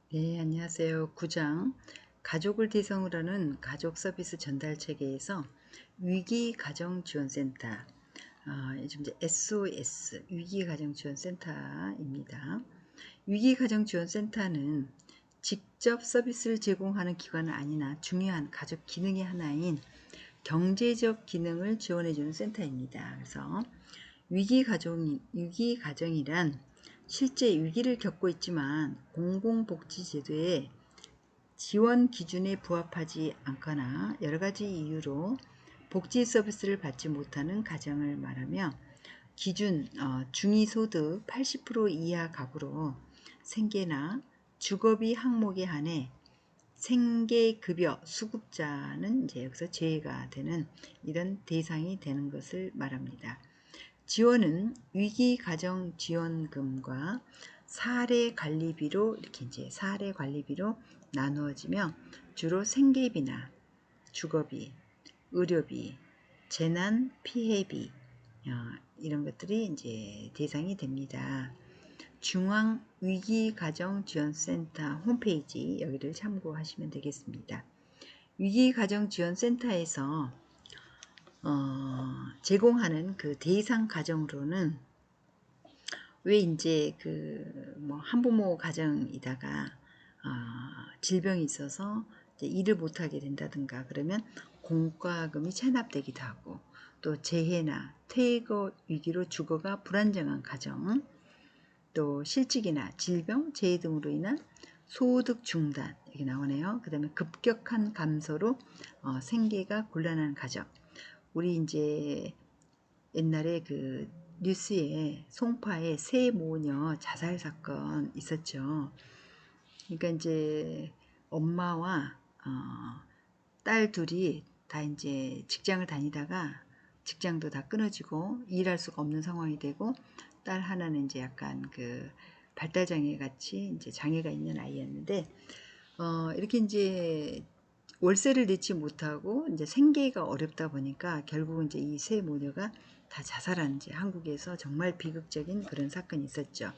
네, 안녕하세요. 9장 가족을 대상으로 하는 가족 서비스 전달 체계에서 위기가정지원센터, 요즘 이제 SOS 위기가정지원센터입니다. 위기가정지원센터는 직접 서비스를 제공하는 기관은 아니나 중요한 가족 기능의 하나인 경제적 기능을 지원해주는 센터입니다. 그래서 위기가정이란 실제 위기를 겪고 있지만 공공복지제도의 지원 기준에 부합하지 않거나 여러 가지 이유로 복지 서비스를 받지 못하는 가정을 말하며 기준 중위소득 80% 이하 가구로 생계나 주거비 항목에 한해 생계급여 수급자는 이제 여기서 제외가 되는 이런 대상이 되는 것을 말합니다. 지원은 위기가정지원금과 사례관리비로 이렇게 이제 사례관리비로 나누어지며 주로 생계비나 주거비, 의료비, 재난 피해비 이런 것들이 이제 대상이 됩니다. 중앙위기가정지원센터 홈페이지 여기를 참고하시면 되겠습니다. 위기가정지원센터에서 제공하는 그 대상 가정으로는 왜 이제 그 뭐 한부모 가정이다가 질병이 있어서 이제 일을 못하게 된다든가 그러면 공과금이 체납되기도 하고 또 재해나 퇴거 위기로 주거가 불안정한 가정 또 실직이나 질병, 재해 등으로 인한 소득 중단 여기 나오네요. 그 다음에 급격한 감소로 생계가 곤란한 가정 우리 이제 옛날에 그 뉴스에 송파에 세 모녀 자살 사건 있었죠. 그러니까 이제 엄마와 딸 둘이 다 이제 직장을 다니다가 직장도 다 끊어지고 일할 수가 없는 상황이 되고 딸 하나는 이제 약간 그 발달장애 같이 이제 장애가 있는 아이였는데 이렇게 이제 월세를 내지 못하고 이제 생계가 어렵다 보니까 결국은 이제 이 세 모녀가 다 자살한 이제 한국에서 정말 비극적인 그런 사건이 있었죠.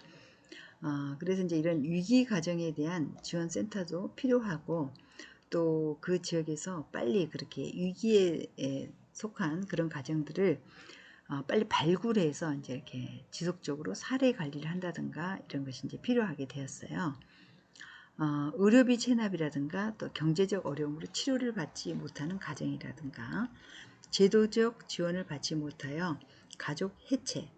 그래서 이제 이런 위기 가정에 대한 지원센터도 필요하고 또 그 지역에서 빨리 그렇게 위기에 속한 그런 가정들을 빨리 발굴해서 이제 이렇게 지속적으로 사례 관리를 한다든가 이런 것이 이제 필요하게 되었어요. 의료비 체납이라든가 또 경제적 어려움으로 치료를 받지 못하는 가정이라든가 제도적 지원을 받지 못하여 가족 해체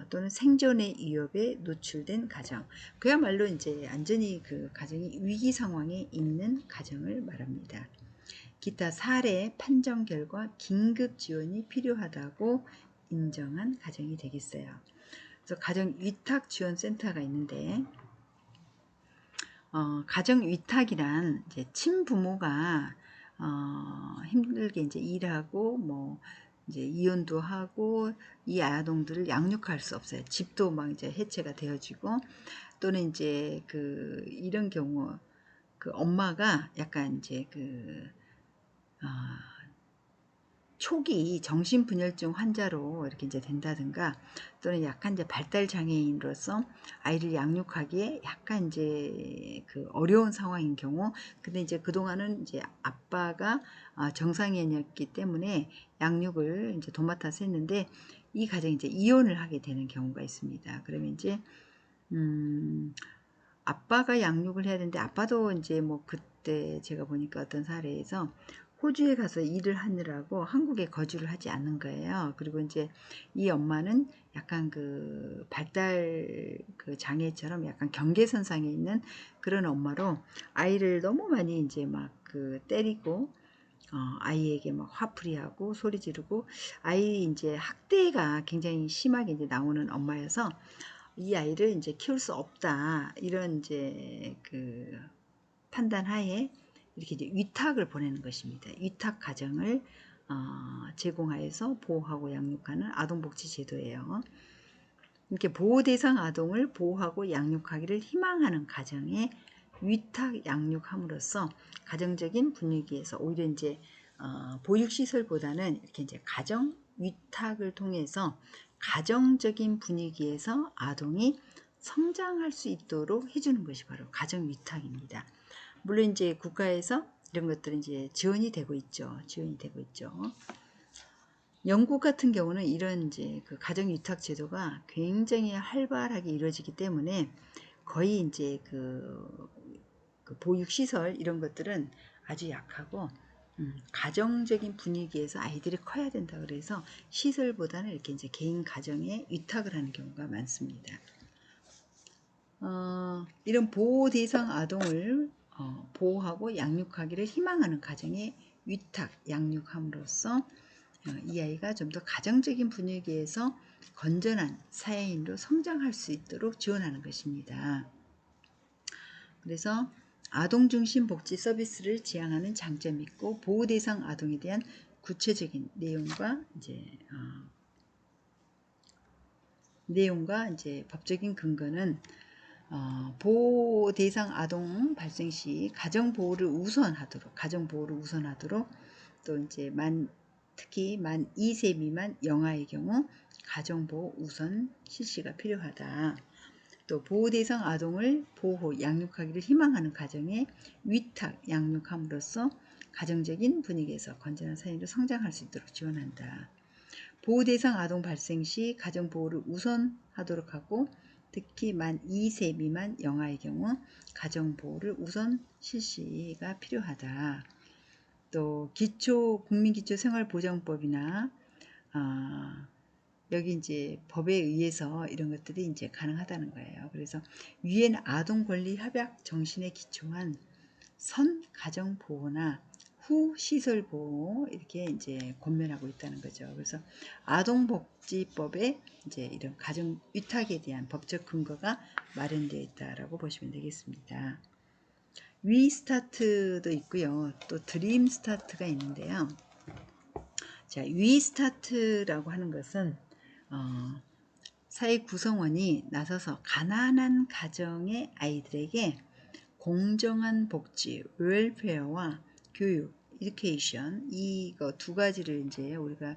또는 생존의 위협에 노출된 가정 그야말로 이제 완전히 그 가정이 위기 상황에 있는 가정을 말합니다. 기타 사례 판정 결과 긴급 지원이 필요하다고 인정한 가정이 되겠어요. 그래서 가정 위탁 지원 센터가 있는데 가정 위탁이란 이제 친부모가 힘들게 이제 일하고 뭐 이제 이혼도 하고 이 아동들을 양육할 수 없어요. 집도 막 이제 해체가 되어지고 또는 이제 그 이런 경우 그 엄마가 약간 이제 그 초기 정신분열증 환자로 이렇게 이제 된다든가 또는 약간 이제 발달 장애인으로서 아이를 양육하기에 약간 이제 그 어려운 상황인 경우 근데 이제 그동안은 이제 아빠가 정상이 아니었기 때문에 양육을 이제 도맡아서 했는데 이 가정이 이제 이혼을 하게 되는 경우가 있습니다. 그러면 이제 아빠가 양육을 해야 되는데 아빠도 이제 뭐 그때 제가 보니까 어떤 사례에서 호주에 가서 일을 하느라고 한국에 거주를 하지 않는 거예요. 그리고 이제 이 엄마는 약간 그 발달 그 장애처럼 약간 경계선상에 있는 그런 엄마로 아이를 너무 많이 이제 막 그 때리고 아이에게 막 화풀이하고 소리 지르고 아이 이제 학대가 굉장히 심하게 이제 나오는 엄마여서 이 아이를 이제 키울 수 없다 이런 이제 그 판단하에 이렇게 이제 위탁을 보내는 것입니다. 위탁 가정을 제공하여서 보호하고 양육하는 아동복지 제도예요. 이렇게 보호 대상 아동을 보호하고 양육하기를 희망하는 가정에 위탁 양육함으로써 가정적인 분위기에서 오히려 이제 보육시설보다는 이렇게 이제 가정 위탁을 통해서 가정적인 분위기에서 아동이 성장할 수 있도록 해주는 것이 바로 가정위탁입니다. 물론 이제 국가에서 이런 것들은 이제 지원이 되고 있죠. 지원이 되고 있죠. 영국 같은 경우는 이런 이제 그 가정위탁 제도가 굉장히 활발하게 이루어지기 때문에 거의 이제 그 보육시설 이런 것들은 아주 약하고 가정적인 분위기에서 아이들이 커야 된다 그래서 시설보다는 이렇게 이제 개인 가정에 위탁을 하는 경우가 많습니다. 이런 보호 대상 아동을 보호하고 양육하기를 희망하는 가정에 위탁, 양육함으로써 이 아이가 좀 더 가정적인 분위기에서 건전한 사회인으로 성장할 수 있도록 지원하는 것입니다. 그래서 아동 중심 복지 서비스를 지향하는 장점이 있고 보호 대상 아동에 대한 구체적인 내용과 이제 법적인 근거는 보호 대상 아동 발생 시 가정 보호를 우선하도록 또 이제 특히 만 2세 미만 영아의 경우 가정 보호 우선 실시가 필요하다. 또 보호 대상 아동을 보호, 양육하기를 희망하는 가정에 위탁, 양육함으로써 가정적인 분위기에서 건전한 사회로 성장할 수 있도록 지원한다. 보호 대상 아동 발생 시 가정 보호를 우선하도록 하고 특히 만 2세 미만 영아의 경우 가정 보호를 우선 실시가 필요하다. 또 국민기초생활보장법이나 여기 이제 법에 의해서 이런 것들이 이제 가능하다는 거예요. 그래서 유엔 아동 권리 협약 정신에 기초한 선 가정 보호나 후 시설 보호 이렇게 이제 권면하고 있다는 거죠. 그래서 아동복지법에 이제 이런 가정 위탁에 대한 법적 근거가 마련되어 있다라고 보시면 되겠습니다. 위스타트도 있고요. 또 드림 스타트가 있는데요. 자, 위스타트라고 하는 것은 사회 구성원이 나서서 가난한 가정의 아이들에게 공정한 복지, 웰페어와 교육, 에듀케이션 이거 두 가지를 이제 우리가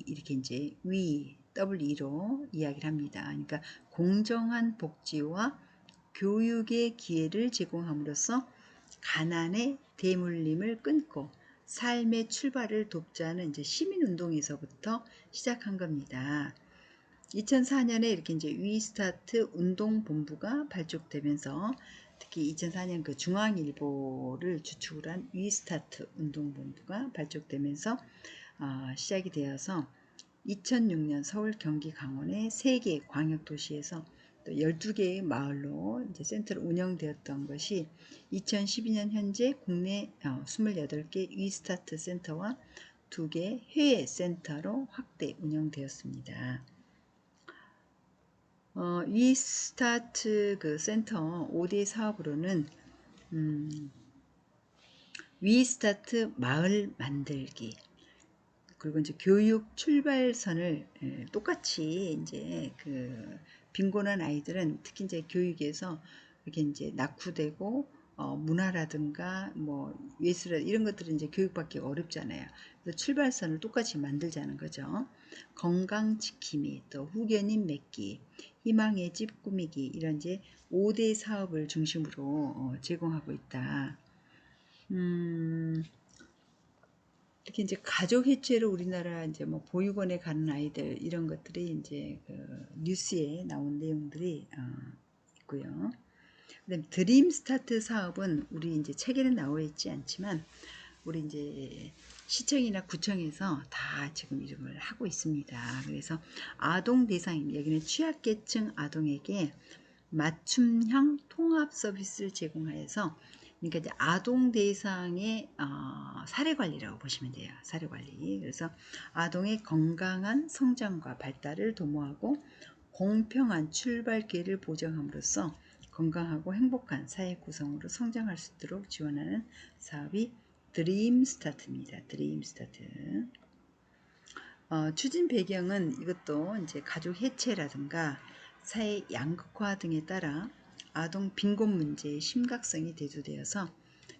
이렇게 이제 W로 이야기를 합니다. 그러니까 공정한 복지와 교육의 기회를 제공함으로써 가난의 대물림을 끊고 삶의 출발을 돕자는 이제 시민운동에서부터 시작한 겁니다. 2004년에 이렇게 이제 위스타트 운동본부가 발족되면서 특히 2004년 그 중앙일보를 주축으로 한 위스타트 운동본부가 발족되면서 시작이 되어서 2006년 서울, 경기, 강원의 3개 광역도시에서 또 12개의 마을로 이제 센터를 운영되었던 것이 2012년 현재 국내 28개 위스타트 센터와 2개 해외 센터로 확대 운영되었습니다. 위스타트 그 센터 5대 사업으로는 위스타트 마을 만들기 그리고 이제 교육 출발선을 똑같이 이제 그 빈곤한 아이들은 특히 이제 교육에서 이렇게 이제 낙후되고 문화라든가 뭐 예술 이런 것들은 이제 교육받기 어렵잖아요. 그래서 출발선을 똑같이 만들자는 거죠. 건강 지킴이, 또 후견인 맺기, 희망의 집 꾸미기 이런 이제 5대 사업을 중심으로 제공하고 있다. 이렇게 이제 가족 해체로 우리나라 이제 뭐 보육원에 가는 아이들 이런 것들이 이제 그 뉴스에 나온 내용들이 있고요. 그다음에 드림 스타트 사업은 우리 이제 책에는 나와 있지 않지만 우리 이제 시청이나 구청에서 다 지금 이름을 하고 있습니다. 그래서 아동 대상입니다. 여기는 취약계층 아동에게 맞춤형 통합 서비스를 제공하여서 그러니까 이제 아동 대상의 사례 관리라고 보시면 돼요. 사례 관리. 그래서 아동의 건강한 성장과 발달을 도모하고 공평한 출발 기회를 보장함으로써 건강하고 행복한 사회 구성으로 성장할 수 있도록 지원하는 사업이 드림 스타트입니다. 드림 스타트. 추진 배경은 이것도 이제 가족 해체라든가 사회 양극화 등에 따라 아동 빈곤 문제의 심각성이 대두되어서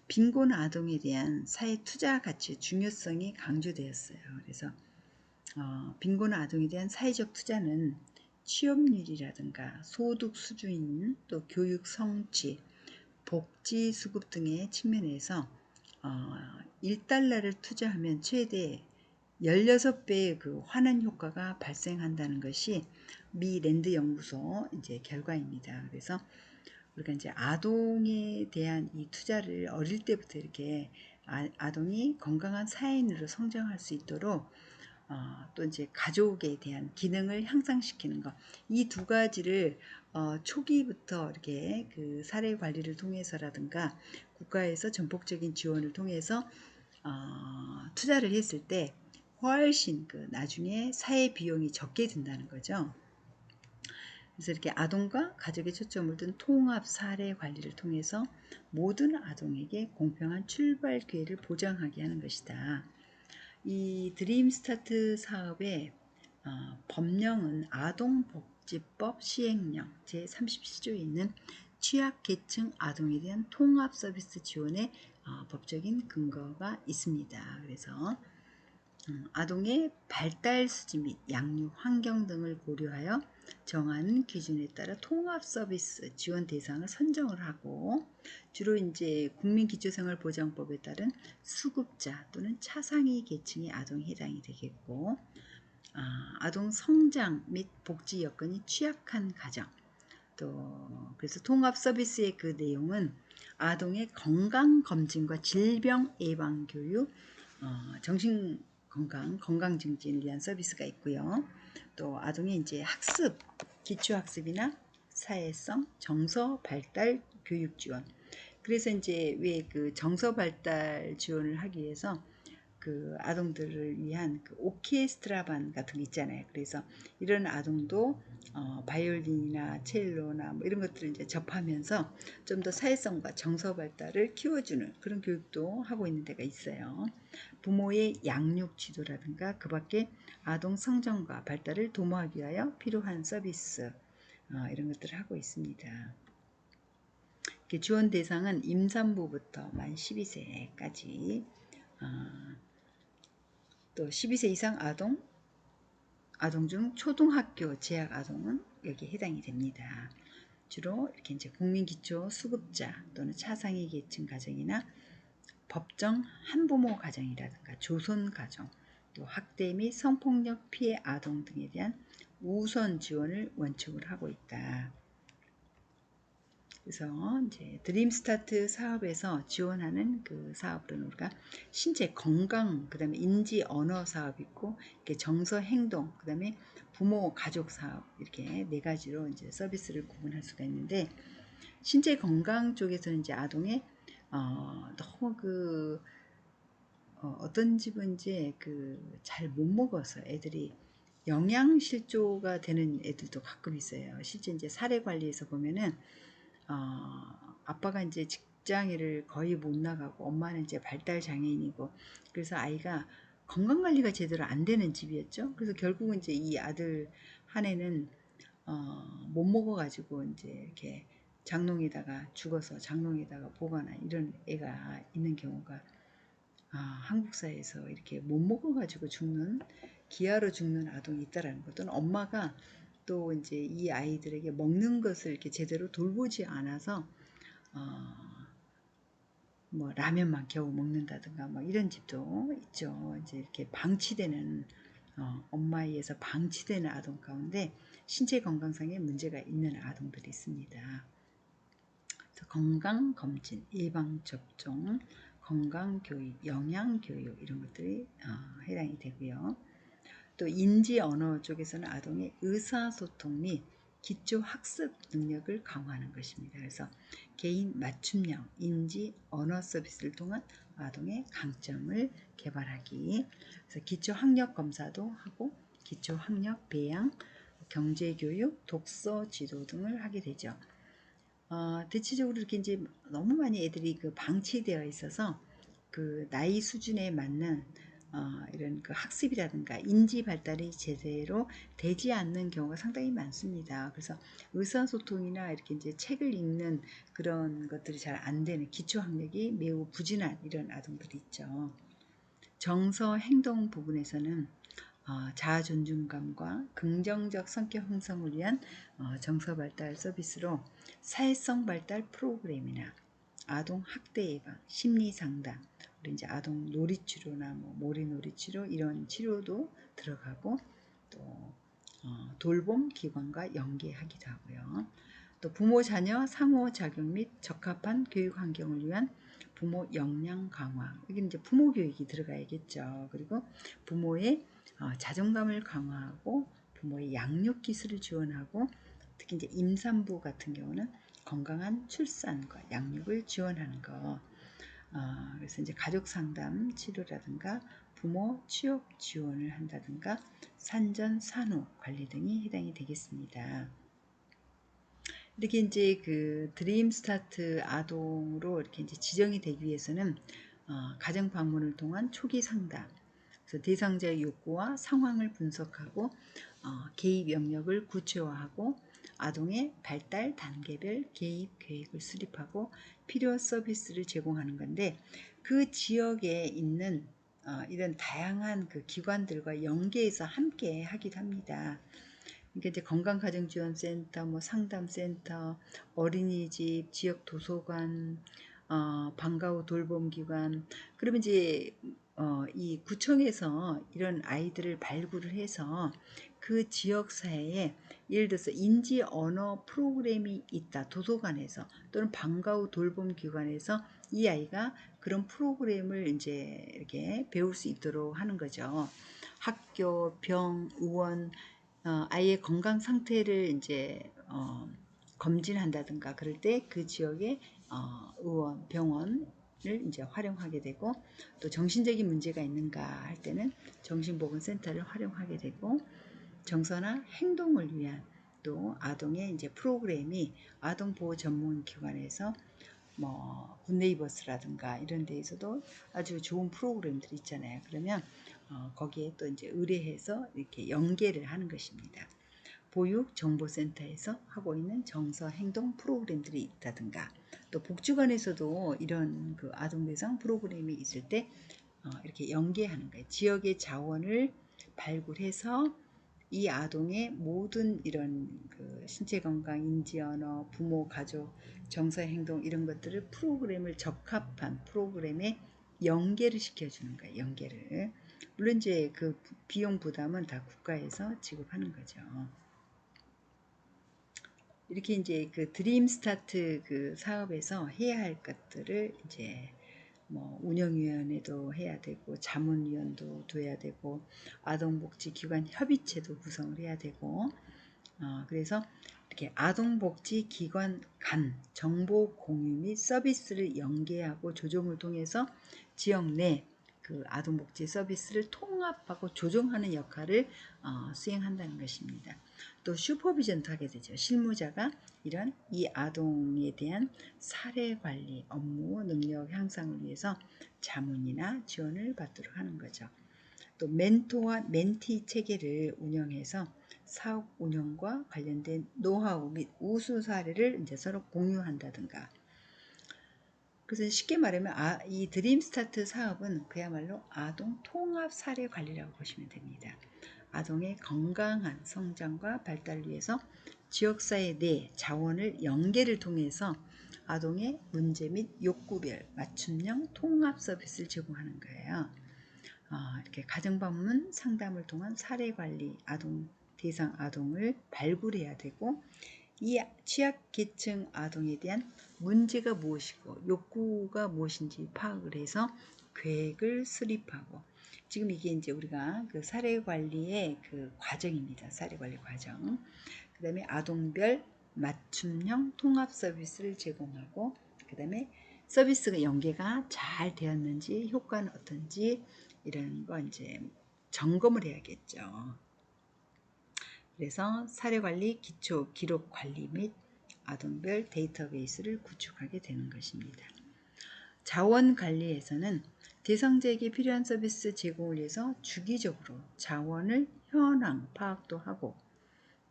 빈곤 아동에 대한 사회 투자 가치의 중요성이 강조되었어요. 그래서 빈곤 아동에 대한 사회적 투자는 취업률이라든가 소득 수준, 또 교육 성취, 복지 수급 등의 측면에서 $1를 투자하면 최대 16배의 그 환원 효과가 발생한다는 것이 미 랜드 연구소 이제 결과입니다. 그래서 우리가 이제 아동에 대한 이 투자를 어릴 때부터 이렇게 아동이 건강한 사회인으로 성장할 수 있도록 또 이제 가족에 대한 기능을 향상시키는 것, 이 두 가지를 초기부터 이렇게 그 사례 관리를 통해서라든가 국가에서 전폭적인 지원을 통해서 투자를 했을 때 훨씬 그 나중에 사회 비용이 적게 든다는 거죠. 그래서 이렇게 아동과 가족의 초점을 둔 통합 사례 관리를 통해서 모든 아동에게 공평한 출발 기회를 보장하게 하는 것이다. 이 드림 스타트 사업의 법령은 아동복지법 시행령 제37조에 있는 취약계층 아동에 대한 통합 서비스 지원의 법적인 근거가 있습니다. 그래서 아동의 발달 수준 및 양육 환경 등을 고려하여 정하는 기준에 따라 통합 서비스 지원 대상을 선정을 하고 주로 이제 국민기초생활보장법에 따른 수급자 또는 차상위 계층의 아동이 해당이 되겠고 아동 성장 및 복지 여건이 취약한 가정 또 그래서 통합 서비스의 그 내용은 아동의 건강 검진과 질병 예방 교육 정신 건강 증진을 위한 서비스가 있고요. 또 아동의 이제 학습, 기초 학습이나 사회성, 정서 발달 교육 지원. 그래서 이제 왜 그 정서 발달 지원을 하기 위해서 그 아동들을 위한 그 오케스트라반 같은 게 있잖아요. 그래서 이런 아동도 바이올린이나 첼로나 뭐 이런 것들을 이제 접하면서 좀 더 사회성과 정서 발달을 키워주는 그런 교육도 하고 있는 데가 있어요. 부모의 양육 지도라든가 그 밖에 아동 성장과 발달을 도모하기 위하여 필요한 서비스 이런 것들을 하고 있습니다. 지원 대상은 임산부부터 만 12세까지 또 12세 이상 아동 중 초등학교 재학 아동은 여기에 해당이 됩니다. 주로 이렇게 이제 국민기초 수급자 또는 차상위 계층 가정이나 법정 한부모 가정이라든가 조선 가정, 또 학대 및 성폭력 피해 아동 등에 대한 우선 지원을 원칙으로 하고 있다. 그래서 이제 드림 스타트 사업에서 지원하는 그 사업으로는 우리가 신체 건강, 그다음에 인지 언어 사업 있고, 이렇게 정서 행동, 그다음에 부모 가족 사업 이렇게 네 가지로 이제 서비스를 구분할 수가 있는데 신체 건강 쪽에서는 이제 아동의 너무 그 어떤 집은 이제 그 잘 못 먹어서 애들이 영양실조가 되는 애들도 가끔 있어요. 실제 이제 사례 관리에서 보면은 아빠가 이제 직장일을 거의 못 나가고 엄마는 이제 발달 장애인이고 그래서 아이가 건강 관리가 제대로 안 되는 집이었죠. 그래서 결국은 이제 이 아들 한 애는 못 먹어가지고 이제 이렇게 장롱에다가 죽어서 장롱에다가 보관한 이런 애가 있는 경우가 한국 사회에서 이렇게 못 먹어가지고 죽는 기아로 죽는 아동이 있다라는 것은 엄마가 또 이제 이 아이들에게 먹는 것을 이렇게 제대로 돌보지 않아서 뭐 라면만 겨우 먹는다든가 뭐 이런 집도 있죠. 이제 이렇게 방치되는 엄마에 의해서 방치되는 아동 가운데 신체 건강상의 문제가 있는 아동들이 있습니다. 그래서 건강 검진, 예방 접종, 건강 교육, 영양 교육 이런 것들이 해당이 되고요. 또 인지 언어 쪽에서는 아동의 의사소통 및 기초 학습 능력을 강화하는 것입니다. 그래서 개인 맞춤형 인지 언어 서비스를 통한 아동의 강점을 개발하기. 그래서 기초 학력 검사도 하고 기초 학력 배양, 경제 교육, 독서 지도 등을 하게 되죠. 대체적으로 이렇게 이제 너무 많이 애들이 그 방치되어 있어서 그 나이 수준에 맞는 이런 그 학습이라든가 인지 발달이 제대로 되지 않는 경우가 상당히 많습니다. 그래서 의사소통이나 이렇게 이제 책을 읽는 그런 것들이 잘 안 되는 기초 학력이 매우 부진한 이런 아동들이 있죠. 정서 행동 부분에서는 자아 존중감과 긍정적 성격 형성을 위한 정서 발달 서비스로 사회성 발달 프로그램이나 아동 학대 예방, 심리 상담, 우리 이제 아동 놀이 치료나 뭐 몰이 놀이 치료 이런 치료도 들어가고 또 돌봄 기관과 연계하기도 하고요. 또 부모 자녀 상호작용 및 적합한 교육 환경을 위한 부모 역량 강화. 이게 이제 부모 교육이 들어가야겠죠. 그리고 부모의 자존감을 강화하고 부모의 양육 기술을 지원하고 특히 이제 임산부 같은 경우는 건강한 출산과 양육을 지원하는 거. 그래서 이제 가족 상담 치료라든가 부모 취업 지원을 한다든가 산전 산후 관리 등이 해당이 되겠습니다. 이렇게 이제 그 드림 스타트 아동으로 이렇게 이제 지정이 되기 위해서는 가정 방문을 통한 초기 상담, 그래서 대상자의 욕구와 상황을 분석하고 개입 영역을 구체화하고 아동의 발달 단계별 개입 계획을 수립하고 필요 서비스를 제공하는 건데 그 지역에 있는 이런 다양한 그 기관들과 연계해서 함께 하기도 합니다. 그러니까 이제 건강가정지원센터, 뭐 상담센터, 어린이집, 지역 도서관, 방과 후 돌봄기관, 그러면 이제 이 구청에서 이런 아이들을 발굴을 해서 그 지역 사회에 예를 들어서 인지 언어 프로그램이 있다 도서관에서 또는 방과 후 돌봄기관에서 이 아이가 그런 프로그램을 이제 이렇게 배울 수 있도록 하는 거죠. 학교, 병, 의원 아이의 건강 상태를 이제 검진한다든가 그럴 때 그 지역의 의원, 병원을 이제 활용하게 되고 또 정신적인 문제가 있는가 할 때는 정신보건센터를 활용하게 되고 정서나 행동을 위한 또 아동의 이제 프로그램이 아동보호 전문기관에서 뭐 굿네이버스라든가 이런 데에서도 아주 좋은 프로그램들이 있잖아요. 그러면 거기에 또 이제 의뢰해서 이렇게 연계를 하는 것입니다. 보육정보센터에서 하고 있는 정서 행동 프로그램들이 있다든가 또 복지관에서도 이런 그 아동대상 프로그램이 있을 때 이렇게 연계하는 거예요. 지역의 자원을 발굴해서 이 아동의 모든 이런 그 신체 건강, 인지 언어, 부모, 가족, 정서 행동 이런 것들을 프로그램을 적합한 프로그램에 연계를 시켜주는 거예요. 연계를. 물론 이제 그 비용 부담은 다 국가에서 지급하는 거죠. 이렇게 이제 그 드림 스타트 그 사업에서 해야 할 것들을 이제 뭐 운영위원회도 해야 되고 자문위원도 둬야 되고 아동복지기관 협의체도 구성을 해야 되고 그래서 이렇게 아동복지기관 간 정보 공유 및 서비스를 연계하고 조정을 통해서 지역 내 그 아동복지 서비스를 통합하고 조정하는 역할을 수행한다는 것입니다. 또 슈퍼비전도 하게 되죠. 실무자가 이런 이 아동에 대한 사례 관리 업무 능력 향상을 위해서 자문이나 지원을 받도록 하는 거죠. 또 멘토와 멘티 체계를 운영해서 사업 운영과 관련된 노하우 및 우수 사례를 이제 서로 공유한다든가. 그래서 쉽게 말하면 이 드림 스타트 사업은 그야말로 아동 통합 사례 관리라고 보시면 됩니다. 아동의 건강한 성장과 발달을 위해서 지역사회 내 자원을 연계를 통해서 아동의 문제 및 욕구별 맞춤형 통합 서비스를 제공하는 거예요. 이렇게 가정방문 상담을 통한 사례관리 아동 대상 아동을 발굴해야 되고 이 취약계층 아동에 대한 문제가 무엇이고 욕구가 무엇인지 파악을 해서 계획을 수립하고 지금 이게 이제 우리가 그 사례관리의 그 과정입니다. 사례관리 과정. 그 다음에 아동별 맞춤형 통합 서비스를 제공하고 그 다음에 서비스가 연계가 잘 되었는지 효과는 어떤지 이런 거 이제 점검을 해야겠죠. 그래서 사례관리 기초 기록 관리 및 아동별 데이터베이스를 구축하게 되는 것입니다. 자원관리에서는 대상자에게 필요한 서비스 제공을 위해서 주기적으로 자원을 현황 파악도 하고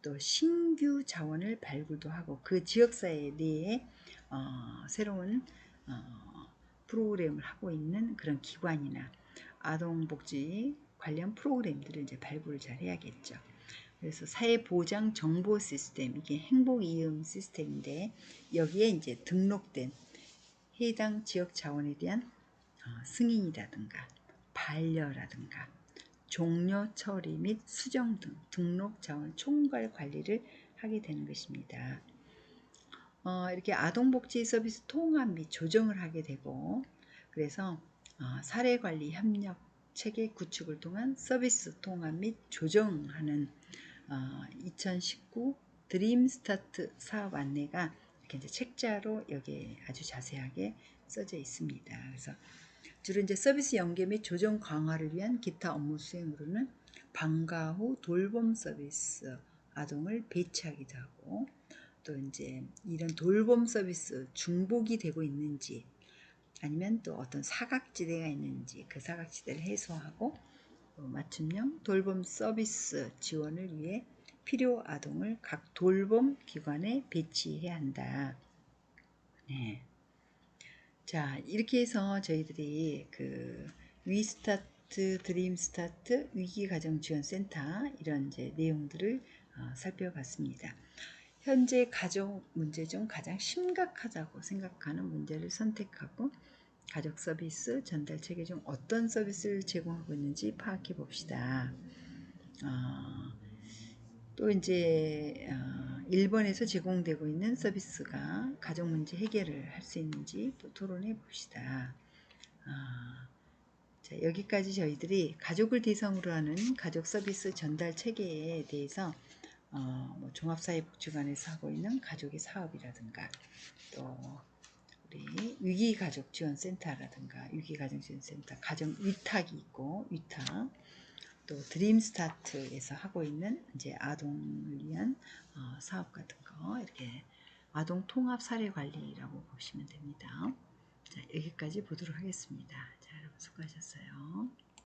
또 신규 자원을 발굴도 하고 그 지역사회 내에 새로운 프로그램을 하고 있는 그런 기관이나 아동복지 관련 프로그램들을 이제 발굴을 잘 해야겠죠. 그래서 사회보장 정보 시스템, 이게 행복이음 시스템인데 여기에 이제 등록된 해당 지역 자원에 대한 승인이라든가 반려라든가 종료 처리 및 수정 등 등록 자원 총괄 관리를 하게 되는 것입니다. 이렇게 아동복지 서비스 통합 및 조정을 하게 되고, 그래서 사례관리 협력 체계 구축을 통한 서비스 통합 및 조정하는 2019 드림스타트 사업 안내가 이렇게 이제 책자로 여기에 아주 자세하게 써져 있습니다. 그래서 주로 이제 서비스 연계 및 조정 강화를 위한 기타 업무 수행으로는 방과 후 돌봄 서비스 아동을 배치하기도 하고, 또 이제 이런 돌봄 서비스 중복이 되고 있는지, 아니면 또 어떤 사각지대가 있는지 그 사각지대를 해소하고 맞춤형 돌봄 서비스 지원을 위해 필요 아동을 각 돌봄 기관에 배치해야 한다. 네. 자, 이렇게 해서 저희들이 그 위스타트, 드림스타트 위기가정지원센터 이런 이제 내용들을 살펴봤습니다. 현재 가정 문제 중 가장 심각하다고 생각하는 문제를 선택하고 가족 서비스 전달 체계 중 어떤 서비스를 제공하고 있는지 파악해 봅시다. 또 이제 1번에서 제공되고 있는 서비스가 가족 문제 해결을 할 수 있는지 또 토론해 봅시다. 자, 여기까지 저희들이 가족을 대상으로 하는 가족 서비스 전달 체계에 대해서 뭐 종합사회복지관에서 하고 있는 가족의 사업이라든가, 또 우리 위기가족지원센터라든가 위기가정지원센터 가정 위탁이 있고 위탁, 또 드림스타트에서 하고 있는 이제 아동을 위한 사업 같은 거, 이렇게 아동 통합 사례 관리라고 보시면 됩니다. 자, 여기까지 보도록 하겠습니다. 자, 여러분 수고하셨어요.